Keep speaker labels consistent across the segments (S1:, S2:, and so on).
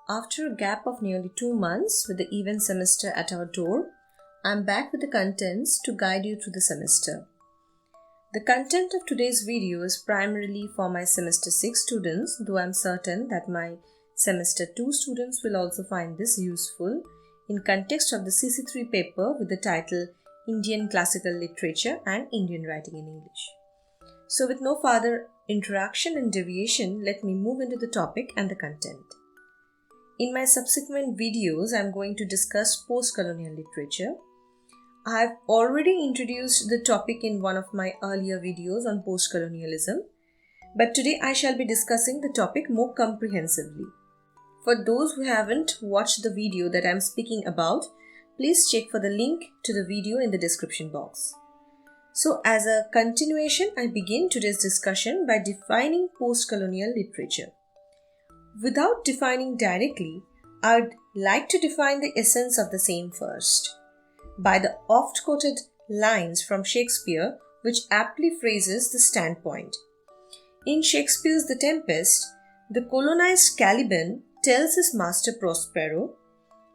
S1: After a gap of nearly 2 months with the event semester at our door, I'm back with the contents to guide you through the semester. The content of today's video is primarily for my semester 6 students, though I'm certain that my semester 2 students will also find this useful in context of the CC3 paper with the title Indian Classical Literature and Indian Writing in English. So with no further introduction and deviation, let me move into the topic and the content. In my subsequent videos, I'm going to discuss postcolonial literature. I have already introduced the topic in one of my earlier videos on postcolonialism, but today I shall be discussing the topic more comprehensively. For those who haven't watched the video that I'm speaking about, please check for the link to the video in the description box. So as a continuation, I begin today's discussion by defining postcolonial literature. Without defining directly, I'd like to define the essence of the same first, by the oft-quoted lines from Shakespeare, which aptly phrases the standpoint. In Shakespeare's The Tempest, the colonized Caliban tells his master Prospero,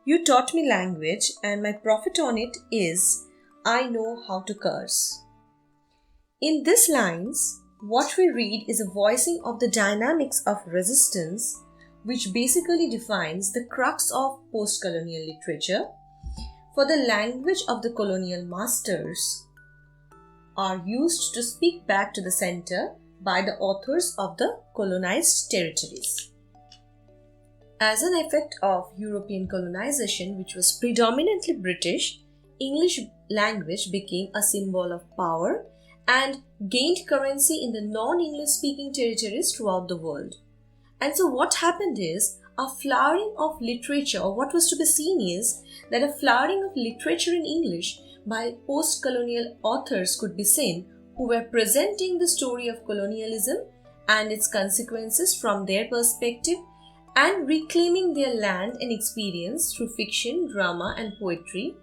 S1: "You taught me language, and my profit on it is, I know how to curse." In these lines, what we read is a voicing of the dynamics of resistance, which basically defines the crux of postcolonial literature, for the language of the colonial masters are used to speak back to the center by the authors of the colonized territories. As an effect of European colonization, which was predominantly British, English language became a symbol of power and gained currency in the non-English speaking territories throughout the world. And so what happened is a flowering of literature, or what was to be seen is that a flowering of literature in English by post-colonial authors could be seen who were presenting the story of colonialism and its consequences from their perspective and reclaiming their land and experience through fiction, drama and poetry.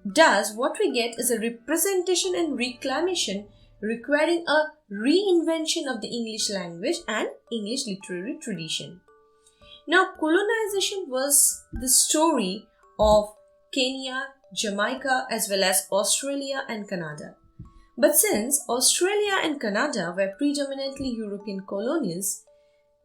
S1: Thus, what we get is a representation and reclamation requiring a reinvention of the English language and English literary tradition. Now, colonization was the story of Kenya, Jamaica, as well as Australia and Canada. But since Australia and Canada were predominantly European colonies,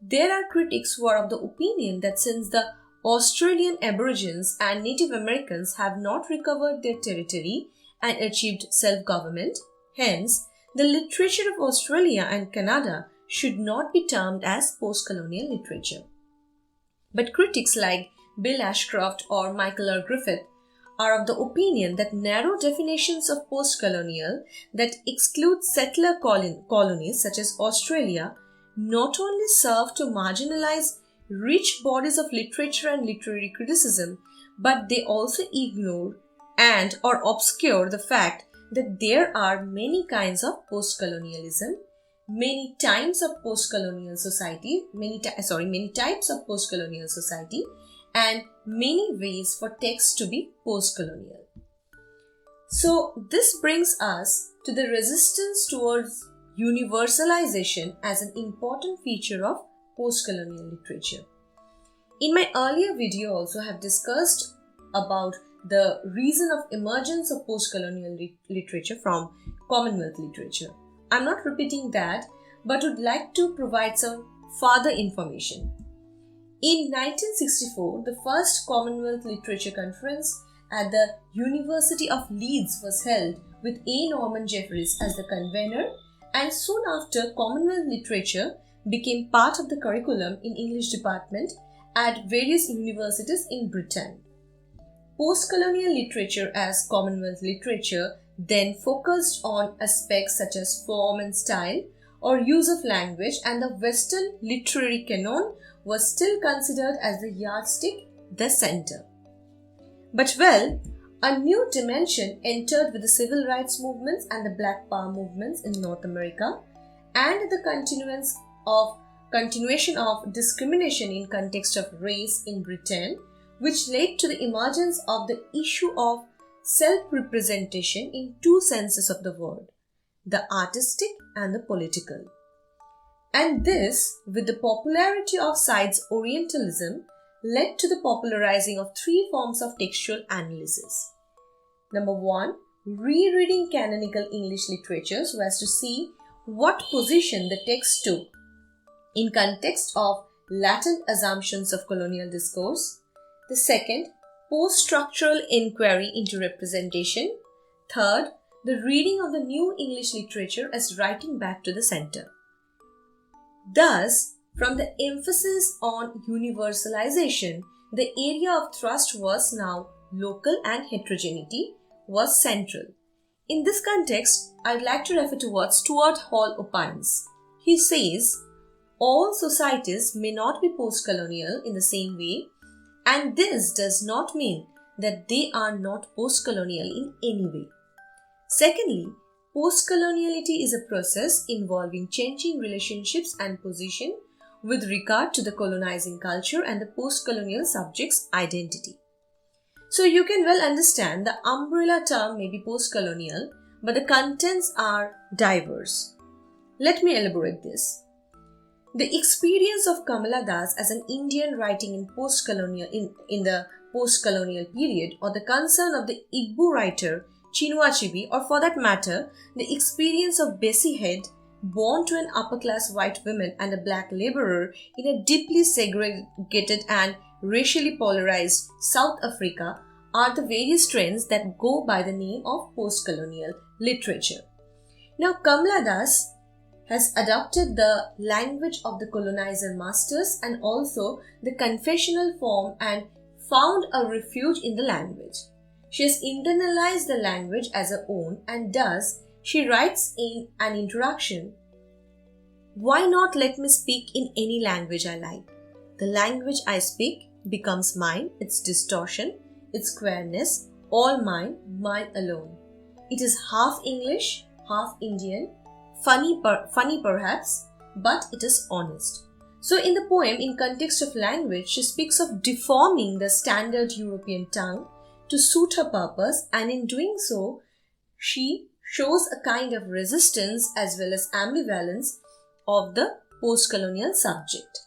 S1: there are critics who are of the opinion that since the Australian Aborigines and Native Americans have not recovered their territory and achieved self-government, hence, the literature of Australia and Canada should not be termed as postcolonial literature. But critics like Bill Ashcroft or Michael R. Griffith are of the opinion that narrow definitions of postcolonial that exclude settler colonies such as Australia not only serve to marginalize rich bodies of literature and literary criticism, but they also ignore and or obscure the fact that there are many kinds of postcolonialism, many types of postcolonial society, many types of postcolonial society, and many ways for texts to be postcolonial. So this brings us to the resistance towards universalization as an important feature of postcolonial literature. In my earlier video also I have discussed about the reason of emergence of postcolonial literature from Commonwealth literature. I'm not repeating that, but would like to provide some further information. In 1964, the first Commonwealth Literature Conference at the University of Leeds was held with A. Norman Jeffries as the convener, and soon after, Commonwealth literature became part of the curriculum in English department at various universities in Britain. Postcolonial literature as Commonwealth literature then focused on aspects such as form and style or use of language, and the Western literary canon was still considered as the yardstick, the center. But a new dimension entered with the civil rights movements and the Black Power movements in North America, and the continuation of discrimination in context of race in Britain, which led to the emergence of the issue of self-representation in two senses of the word, the artistic and the political. And this, with the popularity of Side's Orientalism, led to the popularizing of three forms of textual analysis. Number one, rereading canonical English literature so as to see what position the text took in context of latent assumptions of colonial discourse. The second, post-structural inquiry into representation. Third, the reading of the new English literature as writing back to the center. Thus, from the emphasis on universalization, the area of thrust was now local and heterogeneity was central. In this context, I'd like to refer to what Stuart Hall opines. He says, all societies may not be post-colonial in the same way, and this does not mean that they are not post-colonial in any way. Secondly, post-coloniality is a process involving changing relationships and position with regard to the colonizing culture and the post-colonial subject's identity. So you can well understand the umbrella term may be post-colonial, but the contents are diverse. Let me elaborate this. The experience of Kamala as an Indian writing in the post-colonial period, or the concern of the Igbo writer Chinua Achebe, or for that matter, the experience of Bessie Head, born to an upper-class white woman and a black laborer in a deeply segregated and racially polarized South Africa, are the various trends that go by the name of post-colonial literature. Now, Kamala has adopted the language of the colonizer masters and also the confessional form and found a refuge in the language. She has internalized the language as her own, and thus she writes in an introduction, "Why not let me speak in any language I like? The language I speak becomes mine, its distortion, its queerness, all mine, mine alone. It is half English, half Indian, funny perhaps, but it is honest." So in the poem, in context of language, she speaks of deforming the standard European tongue to suit her purpose, and in doing so, she shows a kind of resistance as well as ambivalence of the post-colonial subject.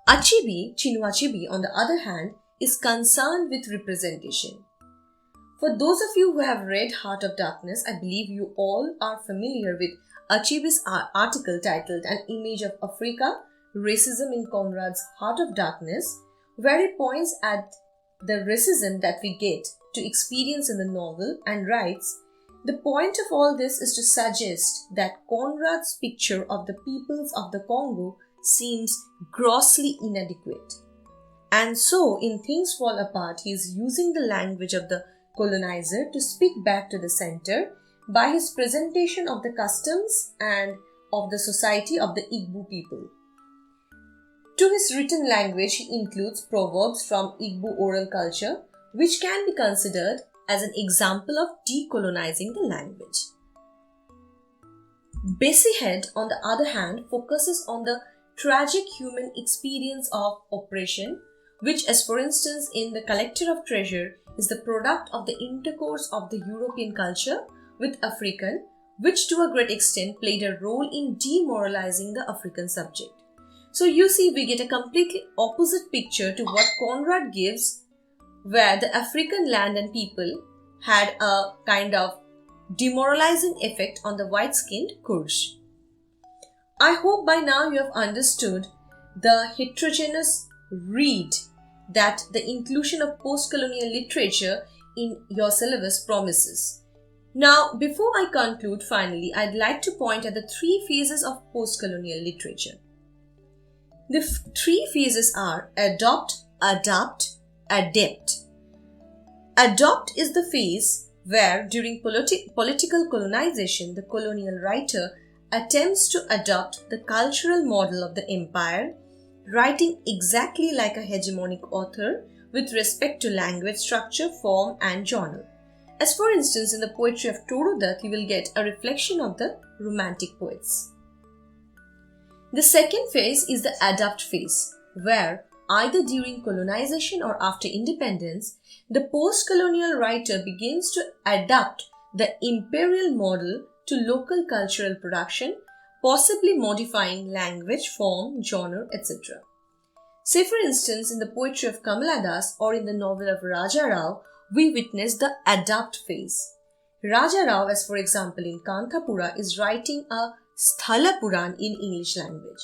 S1: Chinua Achebe, on the other hand, is concerned with representation. For those of you who have read Heart of Darkness, I believe you all are familiar with Achebe's article titled An Image of Africa, Racism in Conrad's Heart of Darkness, where he points at the racism that we get to experience in the novel and writes, "The point of all this is to suggest that Conrad's picture of the peoples of the Congo seems grossly inadequate. And so, in Things Fall Apart, he is using the language of the colonizer to speak back to the center by his presentation of the customs and of the society of the Igbo people. To his written language, he includes proverbs from Igbo oral culture, which can be considered as an example of decolonizing the language. Bessie Head, on the other hand, focuses on the tragic human experience of oppression, which, as for instance in The Collector of Treasure, is the product of the intercourse of the European culture with African, which to a great extent played a role in demoralizing the African subject. So you see, we get a completely opposite picture to what Conrad gives, where the African land and people had a kind of demoralizing effect on the white-skinned Kurds. I hope by now you have understood the heterogeneous read that the inclusion of post-colonial literature in your syllabus promises. Now, before I conclude, finally, I'd like to point at the three phases of post-colonial literature. The three phases are adopt, adapt, adapt. Adopt is the phase where, during political colonization, the colonial writer attempts to adopt the cultural model of the empire, writing exactly like a hegemonic author with respect to language structure, form, and genre. As for instance, in the poetry of Toro Dutt, you will get a reflection of the Romantic poets. The second phase is the adapt phase, where either during colonization or after independence, the post-colonial writer begins to adapt the imperial model to local cultural production, possibly modifying language, form, genre, etc. Say for instance, in the poetry of Kamala or in the novel of Raja Rao, we witness the adapt phase. Raja Rao, as for example in Kanthapura, is writing a Sthala Puran in English language.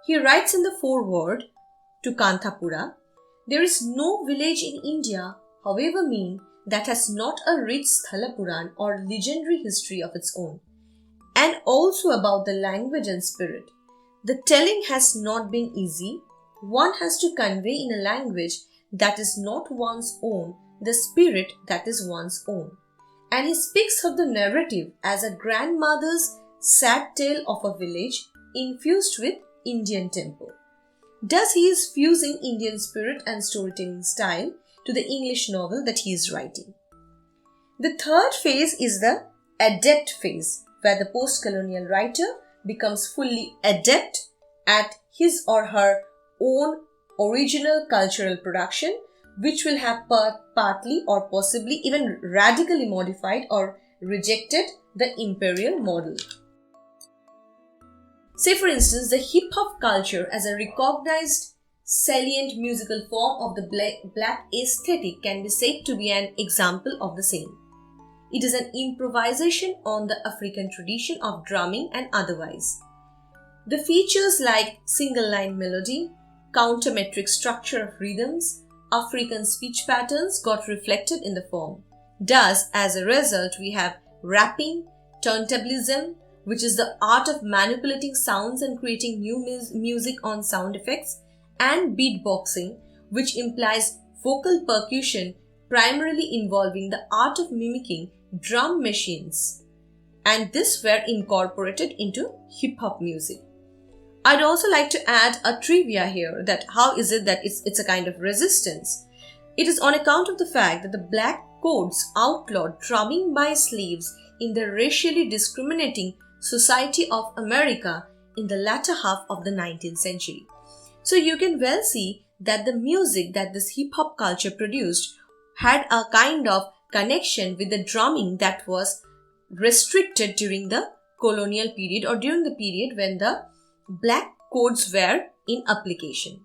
S1: He writes in the foreword to Kanthapura, "There is no village in India, however mean, that has not a rich Sthala Puran or legendary history of its own, and also about the language and spirit. The telling has not been easy. One has to convey in a language that is not one's own the spirit that is one's own." And he speaks of the narrative as a grandmother's sad tale of a village infused with Indian tempo. Thus he is fusing Indian spirit and storytelling style to the English novel that he is writing. The third phase is the adept phase, where the post-colonial writer becomes fully adept at his or her own original cultural production, which will have partly or possibly even radically modified or rejected the imperial model. Say for instance, the hip-hop culture as a recognized salient musical form of the black aesthetic can be said to be an example of the same. It is an improvisation on the African tradition of drumming and otherwise. The features like single-line melody, countermetric structure of rhythms, African speech patterns got reflected in the form. Thus, as a result, we have rapping, turntablism, which is the art of manipulating sounds and creating new music on sound effects, and beatboxing, which implies vocal percussion primarily involving the art of mimicking drum machines. And this were incorporated into hip-hop music. I'd also like to add a trivia here, that how is it that it's a kind of resistance? It is on account of the fact that the black codes outlawed drumming by slaves in the racially discriminating society of America in the latter half of the 19th century. So you can well see that the music that this hip-hop culture produced had a kind of connection with the drumming that was restricted during the colonial period or during the period when the black codes were in application.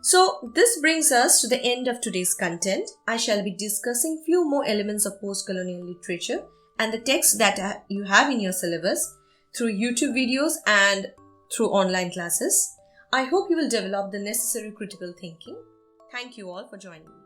S1: So this brings us to the end of today's content. I shall be discussing few more elements of post-colonial literature and the texts that you have in your syllabus through YouTube videos and through online classes. I hope you will develop the necessary critical thinking. Thank you all for joining me.